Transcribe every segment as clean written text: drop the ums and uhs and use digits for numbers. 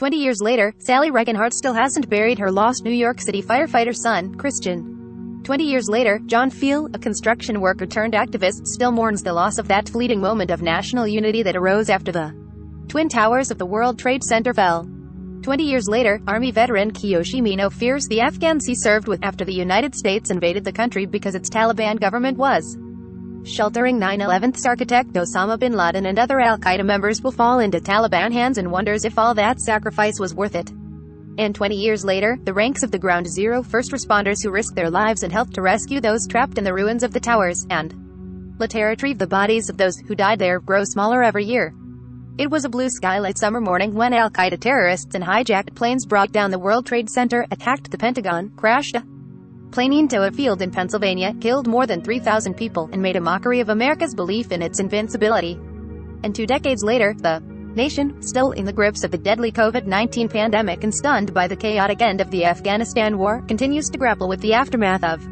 20 years later, Sally Reichenhart still hasn't buried her lost New York City firefighter son, Christian. 20 years later, John Fiel, a construction worker turned activist, still mourns the loss of that fleeting moment of national unity that arose after the Twin Towers of the World Trade Center fell. 20 years later, Army veteran Kiyoshi Mino fears the Afghans he served with after the United States invaded the country because its Taliban government was sheltering 9/11's architect Osama bin Laden and other al-Qaeda members will fall into Taliban hands and wonders if all that sacrifice was worth it. And 20 years later, the ranks of the Ground Zero first responders who risked their lives and helped to rescue those trapped in the ruins of the towers, and later retrieve the bodies of those who died there, grow smaller every year. It was a blue skylight summer morning when al-Qaeda terrorists and hijacked planes brought down the World Trade Center, attacked the Pentagon, crashed a plane into a field in Pennsylvania, killed more than 3,000 people, and made a mockery of America's belief in its invincibility. And 2 decades later, the nation, still in the grips of the deadly COVID-19 pandemic and stunned by the chaotic end of the Afghanistan war, continues to grapple with the aftermath of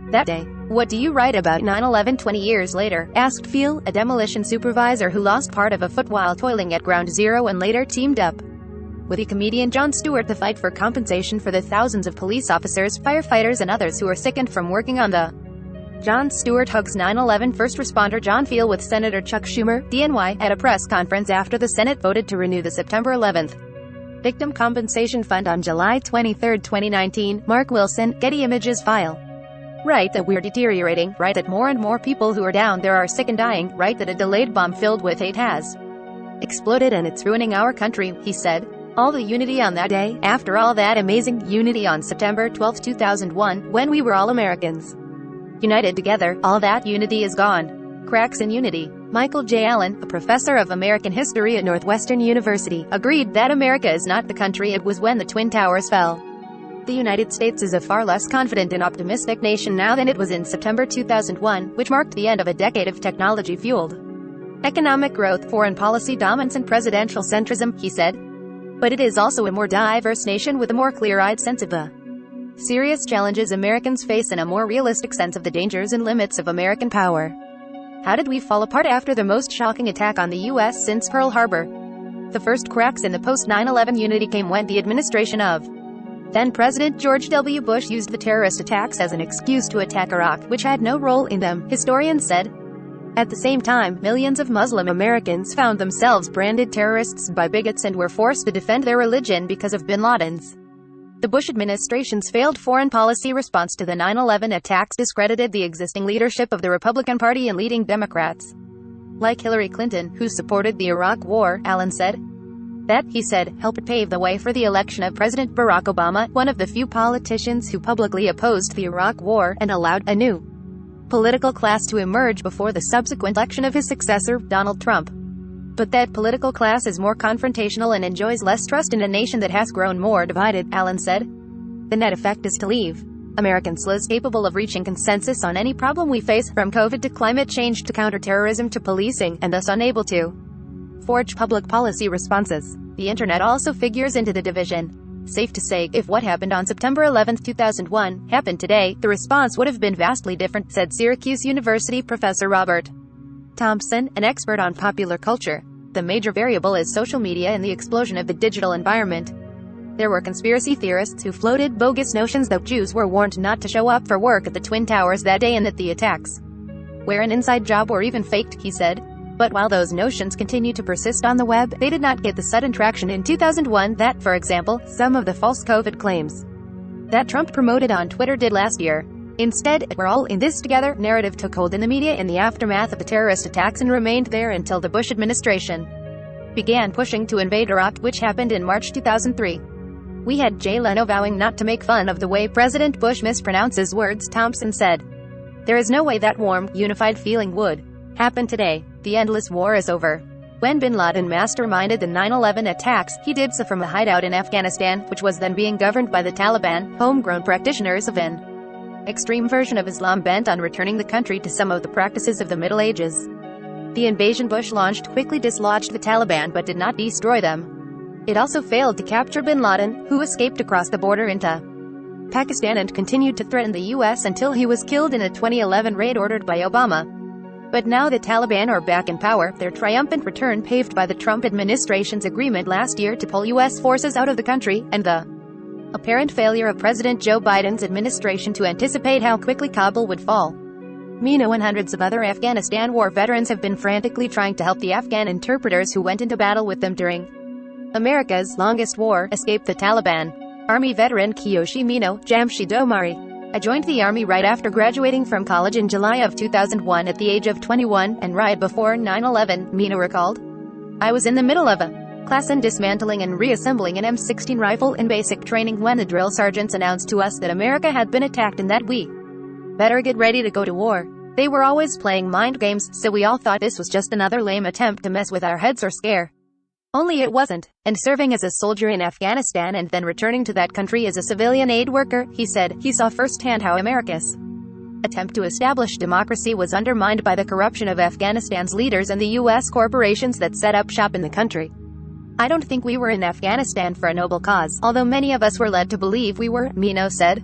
that day. What do you write about 9/11 20 years later? Asked Fiel, a demolition supervisor who lost part of a foot while toiling at Ground Zero and later teamed up with the comedian Jon Stewart to fight for compensation for the thousands of police officers, firefighters and others who are sickened from working on the Jon Stewart hugs 9/11 first responder John Fiel with Senator Chuck Schumer, DNY, at a press conference after the Senate voted to renew the September 11th Victim Compensation Fund on July 23, 2019. Mark Wilson, Getty Images file. Right that we're deteriorating, right that more and more people who are down there are sick and dying, right that a delayed bomb filled with hate has exploded and it's ruining our country, he said. All the unity on that day, after all that amazing unity on September 12, 2001, when we were all Americans united together, all that unity is gone. Cracks in unity. Michael J. Allen, a professor of American history at Northwestern University, agreed that America is not the country it was when the Twin Towers fell. The United States is a far less confident and optimistic nation now than it was in September 2001, which marked the end of a decade of technology-fueled economic growth, foreign policy dominance and presidential centrism, he said. But it is also a more diverse nation with a more clear-eyed sense of the serious challenges Americans face and a more realistic sense of the dangers and limits of American power. How did we fall apart after the most shocking attack on the U.S. since Pearl Harbor? The first cracks in the post-9/11 unity came when the administration of then-President George W. Bush used the terrorist attacks as an excuse to attack Iraq, which had no role in them, historians said. At the same time, millions of Muslim Americans found themselves branded terrorists by bigots and were forced to defend their religion because of bin Laden's. The Bush administration's failed foreign policy response to the 9/11 attacks discredited the existing leadership of the Republican Party and leading Democrats, like Hillary Clinton, who supported the Iraq War. Allen said. That, he said, helped pave the way for the election of President Barack Obama, one of the few politicians who publicly opposed the Iraq War, and allowed a new political class to emerge before the subsequent election of his successor, Donald Trump. But that political class is more confrontational and enjoys less trust in a nation that has grown more divided, Allen said. The net effect is to leave Americans less capable of reaching consensus on any problem we face, from COVID to climate change to counterterrorism to policing, and thus unable to forge public policy responses. The internet also figures into the division. Safe to say, if what happened on September 11, 2001, happened today, the response would have been vastly different, said Syracuse University professor Robert Thompson, an expert on popular culture. The major variable is social media and the explosion of the digital environment. There were conspiracy theorists who floated bogus notions that Jews were warned not to show up for work at the Twin Towers that day and that the attacks were an inside job or even faked, he said. But while those notions continue to persist on the web, they did not get the sudden traction in 2001 that, for example, some of the false COVID claims that Trump promoted on Twitter did last year. Instead, "we're all in this together" narrative took hold in the media in the aftermath of the terrorist attacks and remained there until the Bush administration began pushing to invade Iraq, which happened in March 2003. We had Jay Leno vowing not to make fun of the way President Bush mispronounces words, Thompson said. There is no way that warm, unified feeling would happen today. The endless war is over. When bin Laden masterminded the 9/11 attacks, he did so from a hideout in Afghanistan, which was then being governed by the Taliban, homegrown practitioners of an extreme version of Islam bent on returning the country to some of the practices of the Middle Ages. The invasion Bush launched quickly dislodged the Taliban but did not destroy them. It also failed to capture bin Laden, who escaped across the border into Pakistan and continued to threaten the U.S. until he was killed in a 2011 raid ordered by Obama. But now the Taliban are back in power, their triumphant return paved by the Trump administration's agreement last year to pull U.S. forces out of the country, and the apparent failure of President Joe Biden's administration to anticipate how quickly Kabul would fall. Mino and hundreds of other Afghanistan war veterans have been frantically trying to help the Afghan interpreters who went into battle with them during America's longest war escape the Taliban. Army veteran Kiyoshi Mino, Jamshid Omari. I joined the Army right after graduating from college in July of 2001 at the age of 21, and right before 9/11, Mino recalled. I was in the middle of a class in dismantling and reassembling an M16 rifle in basic training when the drill sergeants announced to us that America had been attacked and that we better get ready to go to war. They were always playing mind games, so we all thought this was just another lame attempt to mess with our heads or scare. Only it wasn't. And serving as a soldier in Afghanistan and then returning to that country as a civilian aid worker, he said, he saw firsthand how America's attempt to establish democracy was undermined by the corruption of Afghanistan's leaders and the U.S. corporations that set up shop in the country. I don't think we were in Afghanistan for a noble cause, although many of us were led to believe we were, Mino said.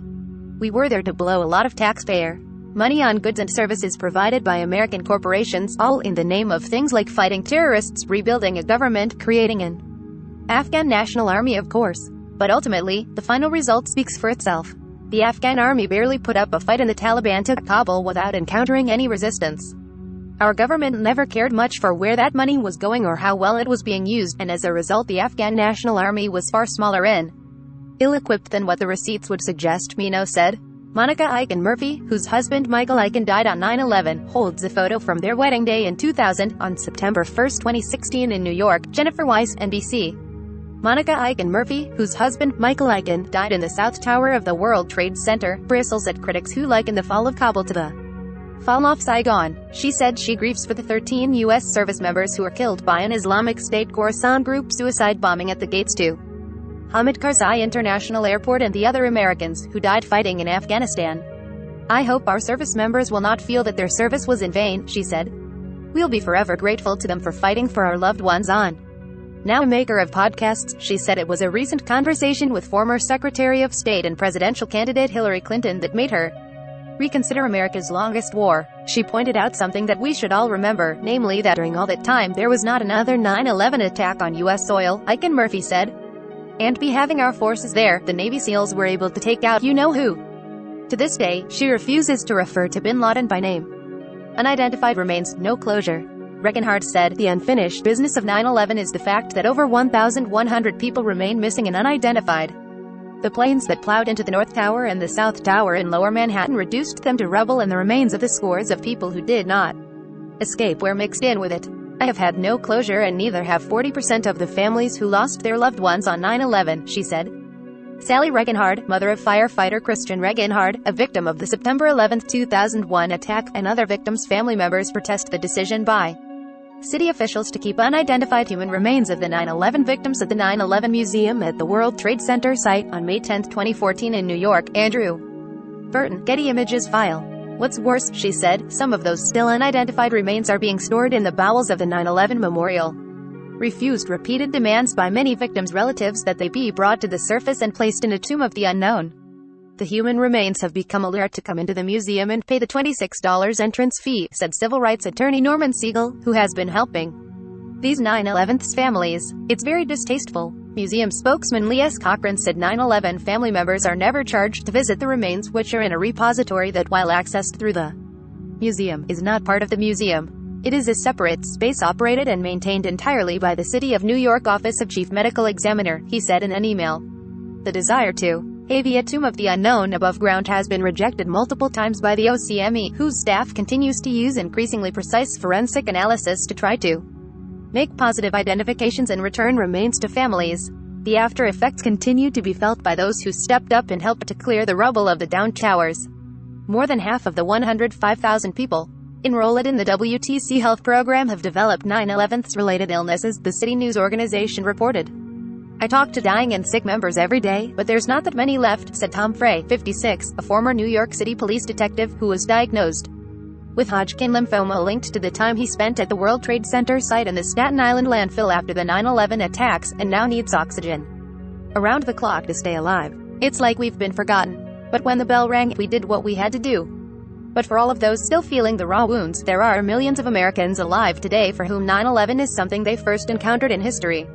We were there to blow a lot of taxpayer money on goods and services provided by American corporations, all in the name of things like fighting terrorists, rebuilding a government, creating an Afghan national army, of course. But ultimately, the final result speaks for itself. The Afghan army barely put up a fight and the Taliban took Kabul without encountering any resistance. Our government never cared much for where that money was going or how well it was being used, and as a result the Afghan national army was far smaller and ill-equipped than what the receipts would suggest, Mino said. Monica Aiken Murphy, whose husband Michael Aiken died on 9/11, holds a photo from their wedding day in 2000, on September 1, 2016 in New York. Jennifer Weiss, NBC. Monica Aiken Murphy, whose husband Michael Aiken died in the South Tower of the World Trade Center, bristles at critics who liken the fall of Kabul to the fall of Saigon. She said she grieves for the 13 U.S. service members who were killed by an Islamic State Khorasan group suicide bombing at the gates to Hamid Karzai International Airport and the other Americans who died fighting in Afghanistan. I hope our service members will not feel that their service was in vain, she said. We'll be forever grateful to them for fighting for our loved ones on. Now a maker of podcasts, she said it was a recent conversation with former Secretary of State and presidential candidate Hillary Clinton that made her reconsider America's longest war. She pointed out something that we should all remember, namely that during all that time there was not another 9/11 attack on U.S. soil, Aiken Murphy said. And be having our forces there, the Navy SEALs were able to take out you-know-who. To this day, she refuses to refer to bin Laden by name. Unidentified remains, no closure. Regenhard said, the unfinished business of 9/11 is the fact that over 1,100 people remain missing and unidentified. The planes that plowed into the North Tower and the South Tower in Lower Manhattan reduced them to rubble, and the remains of the scores of people who did not escape were mixed in with it. I have had no closure, and neither have 40% of the families who lost their loved ones on 9/11, she said. Sally Regenhard, mother of firefighter Christian Regenhard, a victim of the September 11, 2001 attack, and other victims' family members protest the decision by city officials to keep unidentified human remains of the 9/11 victims at the 9/11 Museum at the World Trade Center site on May 10, 2014 in New York. Andrew Burton, Getty Images file. What's worse, she said, some of those still unidentified remains are being stored in the bowels of the 9/11 memorial. Refused repeated demands by many victims' relatives that they be brought to the surface and placed in a tomb of the unknown. The human remains have become a lure to come into the museum and pay the $26 entrance fee, said civil rights attorney Norman Siegel, who has been helping these 9/11's families. It's very distasteful. Museum spokesman Lee S. Cochran said 9/11 family members are never charged to visit the remains, which are in a repository that, while accessed through the museum, is not part of the museum. It is a separate space operated and maintained entirely by the City of New York Office of Chief Medical Examiner, he said in an email. The desire to have a tomb of the unknown above ground has been rejected multiple times by the OCME, whose staff continues to use increasingly precise forensic analysis to try to make positive identifications and return remains to families. The after effects continue to be felt by those who stepped up and helped to clear the rubble of the downed towers. More than half of the 105,000 people enrolled in the WTC health program have developed 9/11's related illnesses, the City News organization reported. I talk to dying and sick members every day, but there's not that many left, said Tom Frey, 56, a former New York City police detective who was diagnosed with Hodgkin lymphoma linked to the time he spent at the World Trade Center site and the Staten Island landfill after the 9/11 attacks, and now needs oxygen around the clock to stay alive. It's like we've been forgotten. But when the bell rang, we did what we had to do. But for all of those still feeling the raw wounds, there are millions of Americans alive today for whom 9/11 is something they first encountered in history.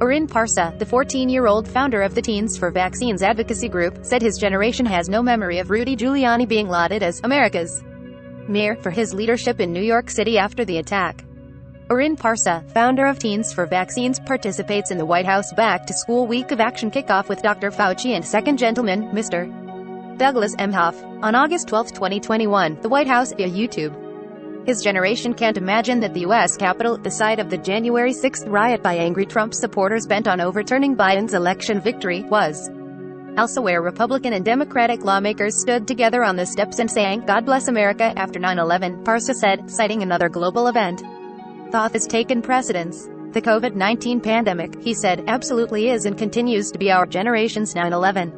Oren Parsa, the 14-year-old founder of the Teens for Vaccines advocacy group, said his generation has no memory of Rudy Giuliani being lauded as America's mayor for his leadership in New York City after the attack. Oren Parsa, founder of Teens for Vaccines, participates in the White House Back-to-School Week of Action kickoff with Dr. Fauci and Second Gentleman, Mr. Douglas Emhoff, on August 12, 2021, the White House, via YouTube. His generation can't imagine that the U.S. Capitol, the site of the January 6th riot by angry Trump supporters bent on overturning Biden's election victory, was elsewhere. Republican and Democratic lawmakers stood together on the steps and sang, "God Bless America," after 9/11, Parsa said, citing another global event. "Thought has taken precedence. The COVID-19 pandemic," he said, "absolutely is and continues to be our generation's 9/11.